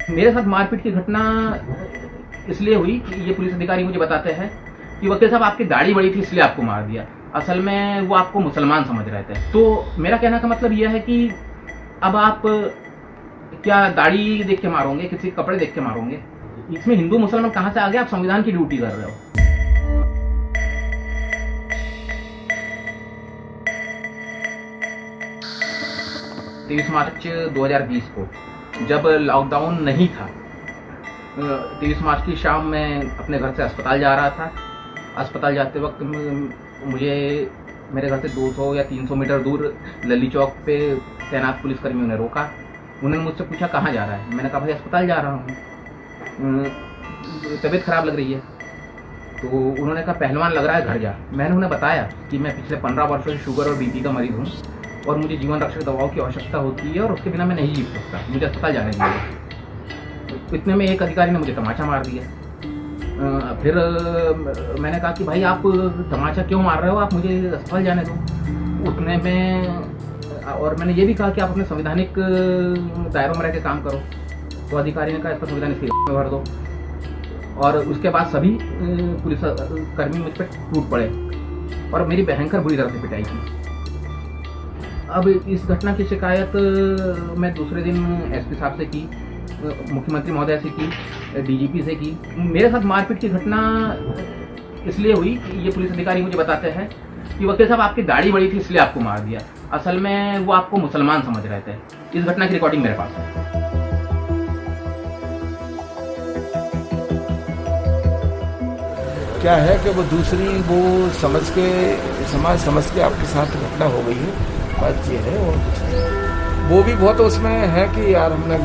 मेरे साथ मारपीट की घटना इसलिए हुई कि ये पुलिस अधिकारी मुझे बताते हैं कि वकील साहब आपकी दाढ़ी बड़ी थी इसलिए आपको मार दिया। असल में वो आपको मुसलमान समझ रहे थे। तो मेरा कहने का मतलब यह है कि अब आप क्या दाढ़ी देख के मारोगे, किसी कपड़े देख के मारोगे? इसमें हिंदू मुसलमान कहाँ से आ गया? आप संविधान की ड्यूटी कर रहे हो। 23 मार्च 2020 को जब लॉकडाउन नहीं था, 23 मार्च की शाम में अपने घर से अस्पताल जा रहा था। अस्पताल जाते वक्त मुझे मेरे घर से 200 या 300 मीटर दूर लल्ली चौक पे तैनात पुलिसकर्मियों ने रोका। उन्होंने मुझसे पूछा कहाँ जा रहा है। मैंने कहा भाई अस्पताल जा रहा हूँ, तबीयत खराब लग रही है। तो उन्होंने कहा पहलवान लग रहा है, घर जा। मैंने उन्हें बताया कि मैं पिछले 15 वर्षों से शुगर और बीपी का मरीज हूँ और मुझे जीवन रक्षक दवाओं की आवश्यकता होती है और उसके बिना मैं नहीं जी सकता, मुझे अस्पताल जाने दीजिए। इतने में एक अधिकारी ने मुझे तमाचा मार दिया। फिर मैंने कहा कि भाई आप तमाचा क्यों मार रहे हो, आप मुझे अस्पताल जाने दो। उतने में और मैंने ये भी कहा कि आप अपने संवैधानिक दायरों में रह के काम करो। तो अधिकारी ने कहा इसका संविधान इसके में भर दो। और उसके बाद सभी पुलिस कर्मी मुझ पर टूट पड़े और मेरी भयंकर बुरी तरह से पिटाई की। अब इस घटना की शिकायत मैं दूसरे दिन एसपी साहब से की, मुख्यमंत्री महोदय से की, डीजीपी से की। मेरे साथ मारपीट की घटना इसलिए हुई कि ये पुलिस अधिकारी मुझे बताते हैं कि वकील साहब आपकी दाढ़ी बड़ी थी इसलिए आपको मार दिया। असल में वो आपको मुसलमान समझ रहे थे। इस घटना की रिकॉर्डिंग मेरे पास है। क्या है कि वो दूसरी वो समझ के समाज समझ के आपके साथ घटना हो गई है, बात ये है। और वो भी बहुत उसमें है कि यार हमने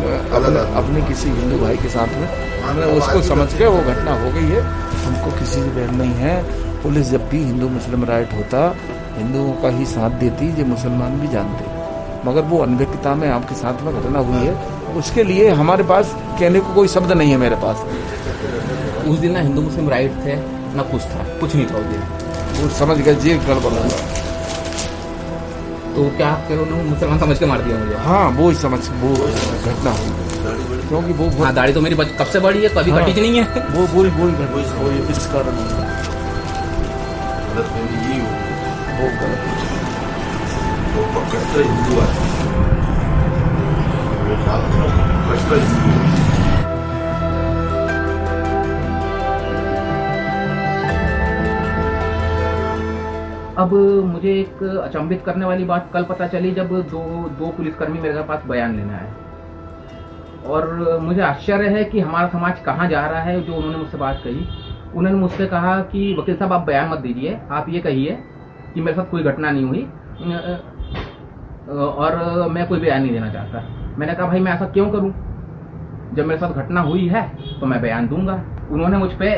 अपने किसी हिंदू भाई के साथ में हमने उसको समझ के वो घटना हो गई है। हमको किसी से बैर नहीं है। पुलिस जब भी हिंदू मुस्लिम राइट होता हिंदुओं का ही साथ देती, ये मुसलमान भी जानते, मगर वो अनभिज्ञता में आपके साथ में घटना हुई है। उसके लिए हमारे पास कहने को कोई शब्द नहीं है मेरे पास। उस दिन ना हिंदू मुस्लिम राइट थे ना कुछ था, कुछ नहीं था उस दिन। वो समझ गए जी गड़बड़ हुआ। तो क्या आप कह रहे हो मुसलमान समझ के मार दिया मुझे? हाँ वो समझ वो घटना हुई क्योंकि वो हाँ दाढ़ी तो मेरी कब से बड़ी है, कभी हाँ, कटी नहीं है। वो इस कारण वो गलत हिंदू अब मुझे एक अचंभित करने वाली बात कल पता चली जब दो पुलिसकर्मी मेरे पास बयान लेने आए। और मुझे आश्चर्य है कि हमारा समाज कहाँ जा रहा है। जो उन्होंने मुझसे बात कही, उन्होंने मुझसे कहा कि वकील साहब आप बयान मत दीजिए, आप ये कहिए कि मेरे साथ कोई घटना नहीं हुई और मैं कोई बयान नहीं देना चाहता। मैंने कहा भाई मैं ऐसा क्यों करूं, जब मेरे साथ घटना हुई है तो मैं बयान दूंगा। उन्होंने मुझ पर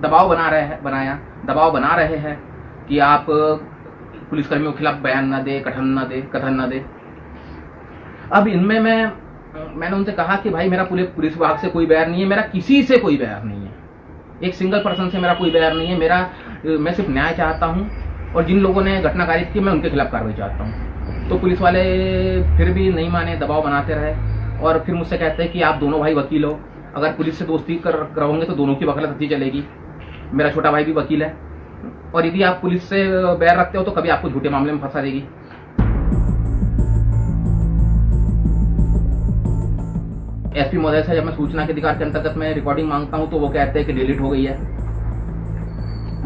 दबाव बना रहे हैं कि आप पुलिसकर्मियों के खिलाफ बयान न दे, कथन न दे। अब इनमें मैंने उनसे कहा कि भाई मेरा पूरे पुलिस विभाग से कोई बैर नहीं है, मेरा किसी से कोई बैर नहीं है, एक सिंगल पर्सन से मेरा कोई बैर नहीं है। मैं सिर्फ न्याय चाहता हूं और जिन लोगों ने घटना कारित की मैं उनके खिलाफ कार्रवाई चाहता हूं। तो पुलिस वाले फिर भी नहीं माने, दबाव बनाते रहे और फिर मुझसे कहते हैं कि आप दोनों भाई वकील हो, अगर पुलिस से दोस्ती करोगे तो दोनों की वकालत अच्छी चलेगी। मेरा छोटा भाई भी वकील है और यदि आप पुलिस से बैर रखते हो तो कभी आपको झूठे मामले में फंसा देगी। एसपी महोदय से जब मैं सूचना के अधिकार के अंतर्गत में रिकॉर्डिंग मांगता हूं तो वो कहते हैं कि डिलीट हो गई है।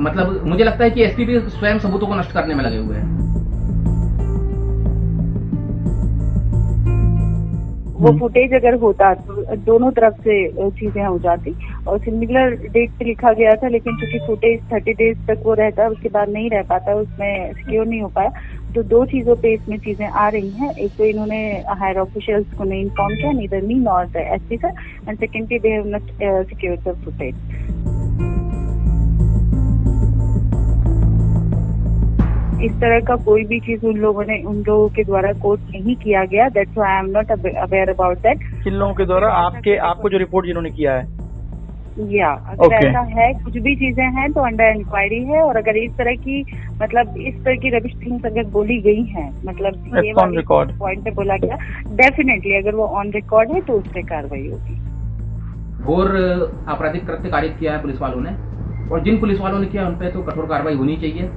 मतलब मुझे लगता है कि एसपी भी स्वयं सबूतों को नष्ट करने में लगे हुए हैं। वो फुटेज अगर होता तो दोनों तरफ से चीजें हो जाती और सिमिलर डेट पे लिखा गया था, लेकिन चूंकि फुटेज 30 डेज तक वो रहता है, उसके बाद नहीं रह पाता, उसमें सिक्योर नहीं हो पाया। तो दो चीजों पे इसमें चीजें आ रही हैं। एक तो इन्होंने हायर ऑफिशियल्स को नहीं इन्फॉर्म किया, neither me nor the SP sir, and secondly they have not secured the footage. इस तरह का कोई भी चीज उन लोगों के द्वारा कोट नहीं किया गया। That's why I am not aware about that. किन लोगों के द्वारा? आपको जो रिपोर्ट जिन्होंने किया है, या अगर ऐसा है कुछ भी चीजें हैं तो अंडर इंक्वायरी है। और अगर इस तरह की रबिश थिंग्स अगर बोली गई हैं, मतलब ये वाली पॉइंट पे बोला गया, डेफिनेटली अगर वो ऑन रिकॉर्ड है तो उस पर कार्रवाई होगी। घोर आपराधिक कृत्य कारित किया है पुलिस वालों ने, और जिन पुलिस वालों ने किया उन पर तो कठोर कार्रवाई होनी चाहिए।